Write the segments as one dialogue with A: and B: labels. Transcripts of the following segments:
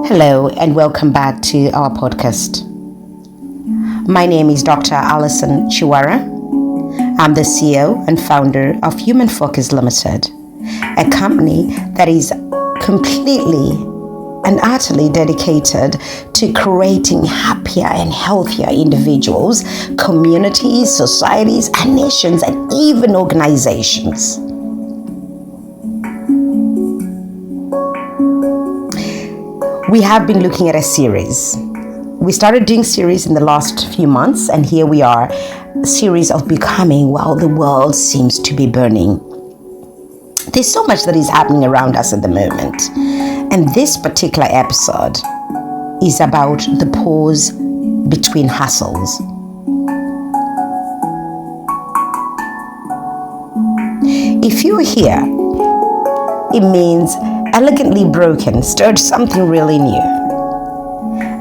A: Hello and welcome back to our podcast. My name is Dr. Alison Chiwara. I'm the CEO and founder of Human Focus Limited, a company that is completely and utterly dedicated to creating happier and healthier individuals, communities, societies, and nations, and even organizations. We have been looking at a series. We started doing series in the last few months, and here we are, a series of becoming while the world seems to be burning. There's so much that is happening around us at the moment, and this particular episode is about the pause between hustles. If you're here, it means elegantly broken stirred something really new.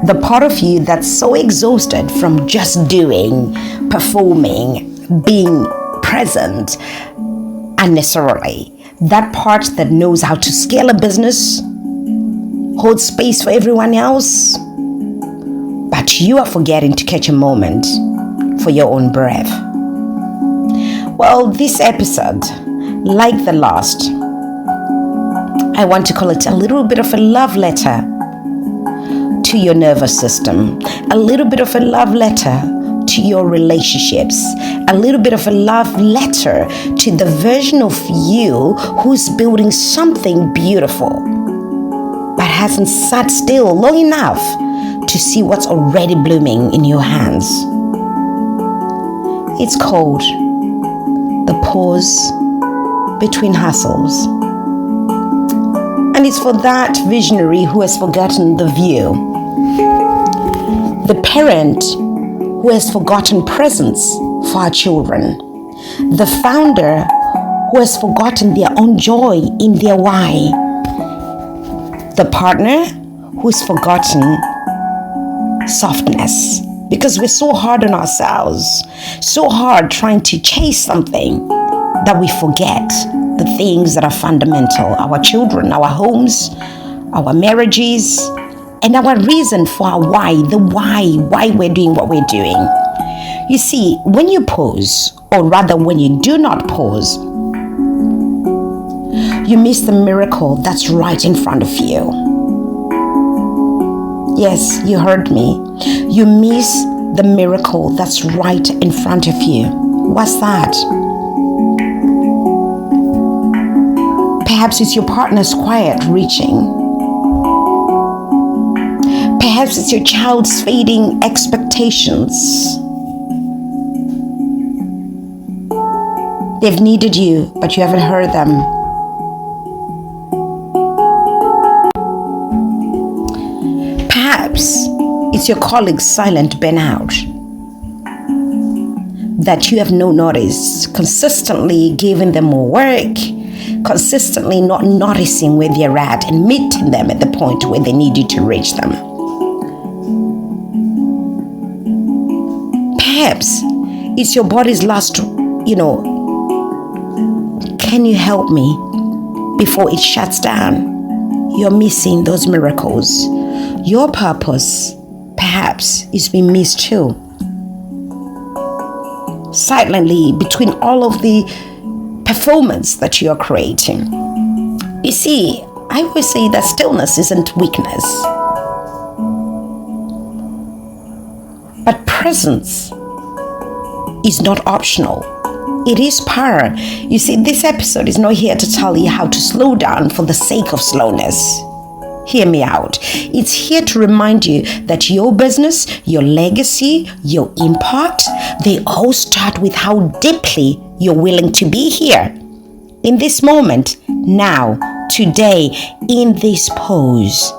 A: The part of you that's so exhausted from just doing, performing, being present unnecessarily. That part that knows how to scale a business, hold space for everyone else, but you are forgetting to catch a moment for your own breath. Well, this episode, like the last, I want to call it a little bit of a love letter to your nervous system, a little bit of a love letter to your relationships, a little bit of a love letter to the version of you who's building something beautiful, but hasn't sat still long enough to see what's already blooming in your hands. It's called the pause between hustles. And it's for that visionary who has forgotten the view, the parent who has forgotten presence for our children, the founder who has forgotten their own joy in their why, the partner who's forgotten softness, because we're so hard on ourselves, so hard trying to chase something that we forget the things that are fundamental: our children, our homes, our marriages, and our reason for our why, why we're doing what we're doing. You see, when you pause, or rather when you do not pause, you miss the miracle that's right in front of you. Yes, you heard me. You miss the miracle that's right in front of you. What's that? Perhaps it's your partner's quiet reaching. Perhaps it's your child's fading expectations. They've needed you, but you haven't heard them. Perhaps it's your colleague's silent burnout that you have no notice, consistently giving them more work, consistently not noticing where they're at and meeting them at the point where they need you to reach them. Perhaps it's your body's last, can you help me before it shuts down? You're missing those miracles. Your purpose, perhaps, is being missed too. Silently, between all of the performance that you are creating. You see, I always say that stillness isn't weakness, but presence is not optional. It is power. You see, this episode is not here to tell you how to slow down for the sake of slowness. Hear me out. It's here to remind you that your business, your legacy, your impact, they all start with how deeply you're willing to be here. In this moment, now, today, in this pose.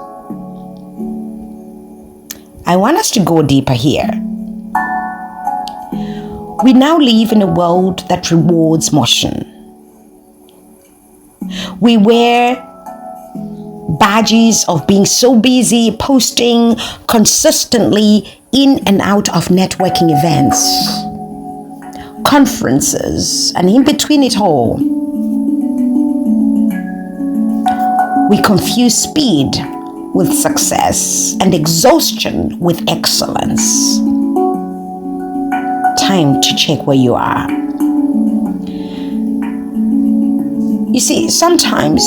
A: I want us to go deeper here. We now live in a world that rewards motion. We wear badges of being so busy, posting consistently in and out of networking events, conferences, and in between it all. We confuse speed with success and exhaustion with excellence. Time to check where you are. You see, sometimes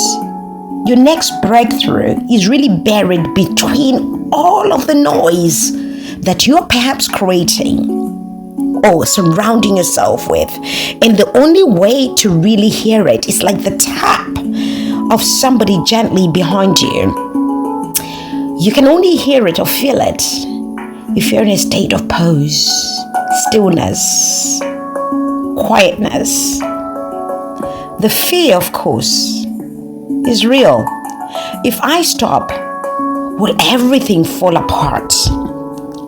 A: your next breakthrough is really buried between all of the noise that you're perhaps creating or surrounding yourself with. And the only way to really hear it is like the tap of somebody gently behind you. You can only hear it or feel it if you're in a state of pause, stillness, quietness. The fear, of course, is real. If I stop, will everything fall apart?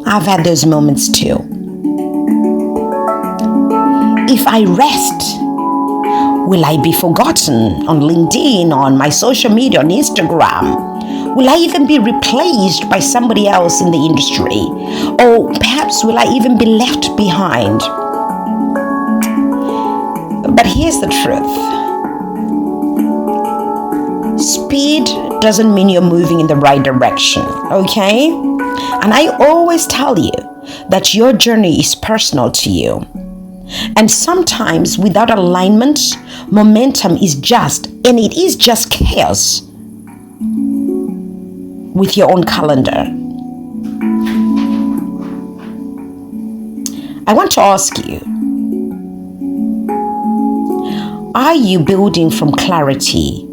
A: I've had those moments too. If I rest, will I be forgotten on LinkedIn, on my social media, on Instagram? Will I even be replaced by somebody else in the industry? Or perhaps will I even be left behind? But here's the truth. Speed doesn't mean you're moving in the right direction, okay? And I always tell you that your journey is personal to you. And sometimes without alignment, momentum is just chaos with your own calendar. I want to ask you, are you building from clarity?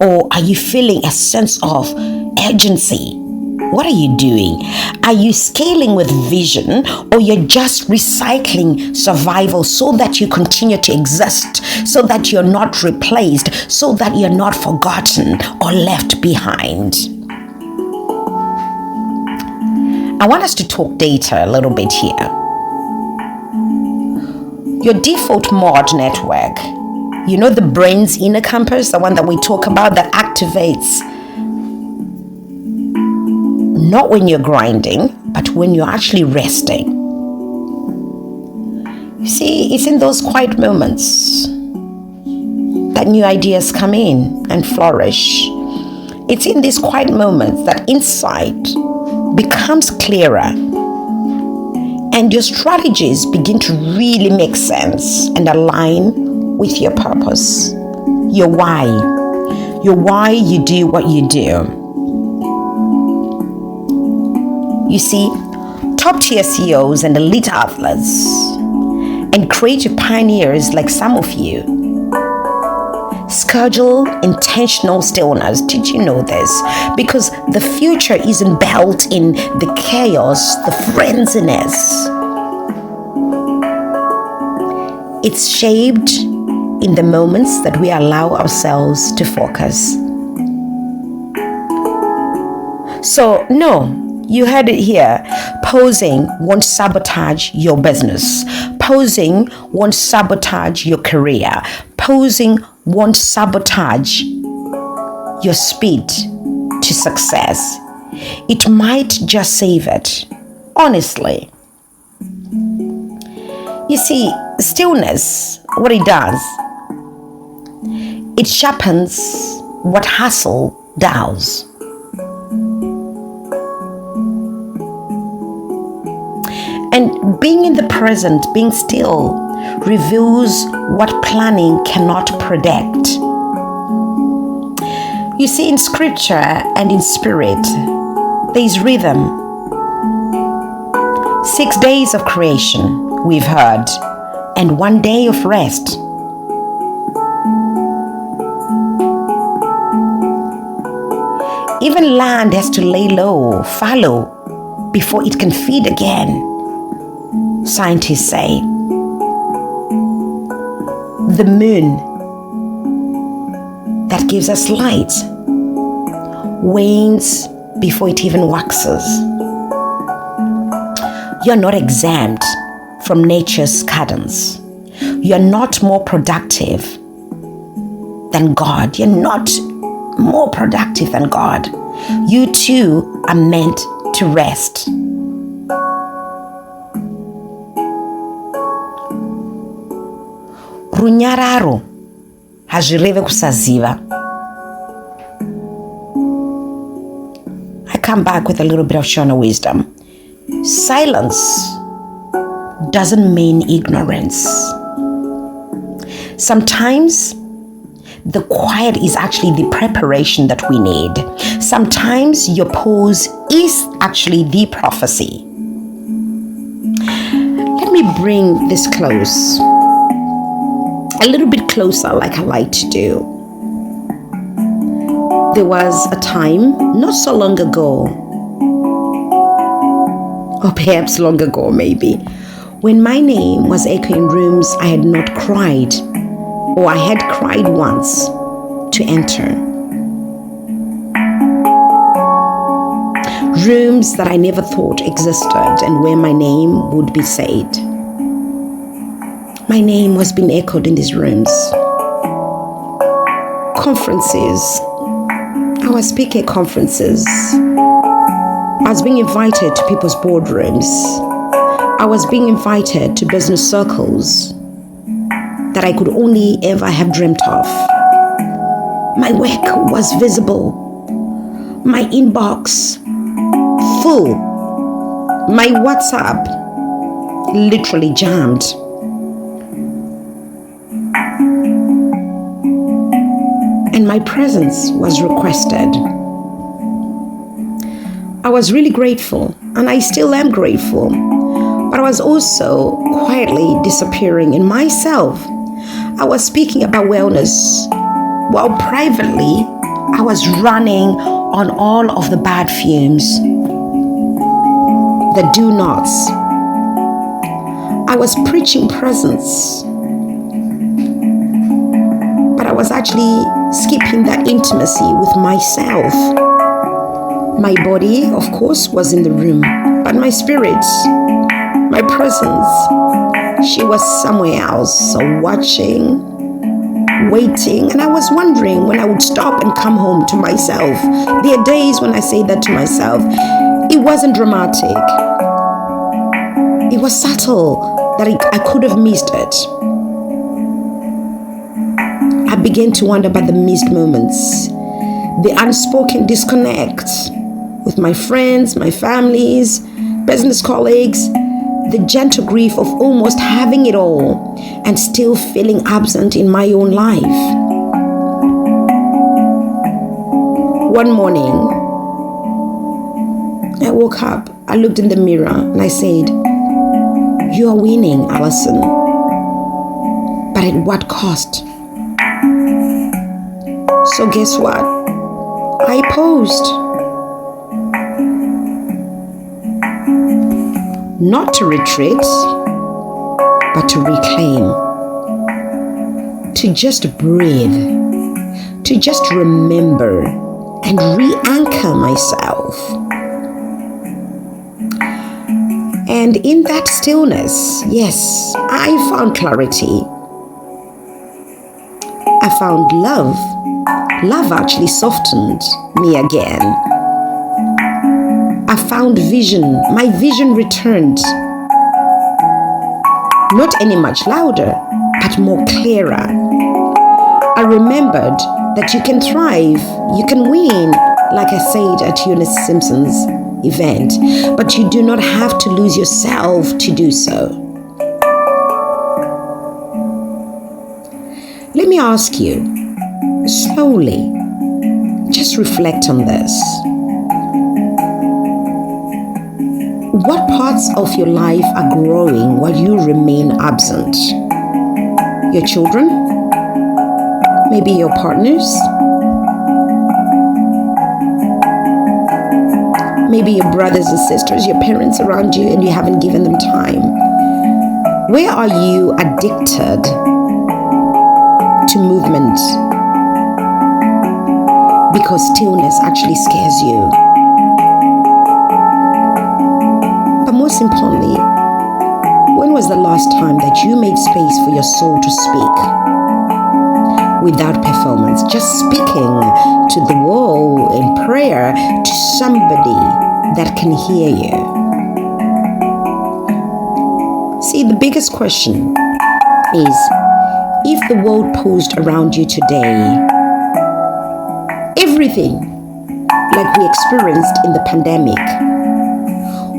A: Or are you feeling a sense of urgency? What are you doing? Are you scaling with vision, or you're just recycling survival so that you continue to exist, so that you're not replaced, so that you're not forgotten or left behind? I want us to talk data a little bit here. Your default mod network, you know, the brain's inner compass, the one that we talk about that activates not when you're grinding, but when you're actually resting. You see, it's in those quiet moments that new ideas come in and flourish. It's in these quiet moments that insight becomes clearer and your strategies begin to really make sense and align with your purpose, your why you do what you do. You see, top tier CEOs and elite athletes and creative pioneers like some of you schedule intentional stillness. Did you know this? Because the future isn't built in the chaos, the frenziness. It's shaped in the moments that we allow ourselves to focus. So, no, you heard it here. Posing won't sabotage your business. Posing won't sabotage your career. Posing won't sabotage your speed to success. It might just save it, honestly. You see, stillness, what it does, it sharpens what hustle does. And being in the present, being still, reveals what planning cannot predict. You see, in scripture and in spirit, there is rhythm. 6 days of creation, we've heard, and 1 day of rest. Even land has to lay low, fallow, before it can feed again. Scientists say the moon that gives us light wanes before it even waxes. You're not exempt from nature's cadence. You're not more productive than God. You're not more productive than God. You too are meant to rest. Runyararo hazvireve kusaziva. come back with a little bit of Shona wisdom. Silence doesn't mean ignorance. Sometimes the quiet is actually the preparation that we need. Sometimes your pause is actually the prophecy. Let me bring this close, a little bit closer, like I like to do. There was a time not so long ago, or perhaps long ago maybe, when my name was echoing rooms I had not cried, or I had cried once to enter. Rooms that I never thought existed and where my name would be said. My name was being echoed in these rooms. Conferences. I was speaking at conferences. I was being invited to people's boardrooms. I was being invited to business circles that I could only ever have dreamt of. My work was visible. My inbox full. My WhatsApp literally jammed. And my presence was requested. I was really grateful, and I still am grateful, but I was also quietly disappearing in myself. I was speaking about wellness, while privately, I was running on all of the bad fumes, the do nots. I was preaching presence, but I was actually skipping that intimacy with myself. My body, of course, was in the room, but my spirit, my presence, she was somewhere else, so watching, waiting, and I was wondering when I would stop and come home to myself. There are days when I say that to myself. It wasn't dramatic. It was subtle that I could have missed it. I began to wonder about the missed moments, the unspoken disconnect with my friends, my families, business colleagues, the gentle grief of almost having it all and still feeling absent in my own life. One morning, I woke up, I looked in the mirror and I said, "You are winning, Alison, but at what cost?" So guess what? I paused. Not to retreat, but to reclaim. To just breathe. To just remember and re-anchor myself. And in that stillness, yes, I found clarity. I found love. Love actually softened me again. I found vision. My vision returned. Not any much louder, but more clearer. I remembered that you can thrive, you can win, like I said at Eunice Simpson's event, but you do not have to lose yourself to do so. Let me ask you, slowly, just reflect on this. What parts of your life are growing while you remain absent? Your children? Maybe your partners? Maybe your brothers and sisters, your parents around you, and you haven't given them time. Where are you addicted to movement? Because stillness actually scares you. But most importantly, when was the last time that you made space for your soul to speak? Without performance, just speaking to the wall in prayer to somebody that can hear you. See, the biggest question is, if the world paused around you today, everything like we experienced in the pandemic,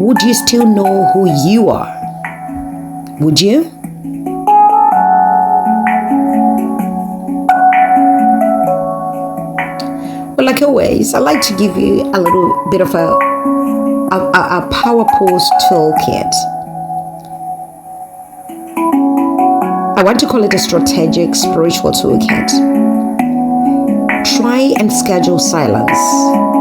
A: would you still know who you are? Would you? But like always, I like to give you a little bit of a power pose toolkit. I want to call it a strategic spiritual toolkit. Try and schedule silence.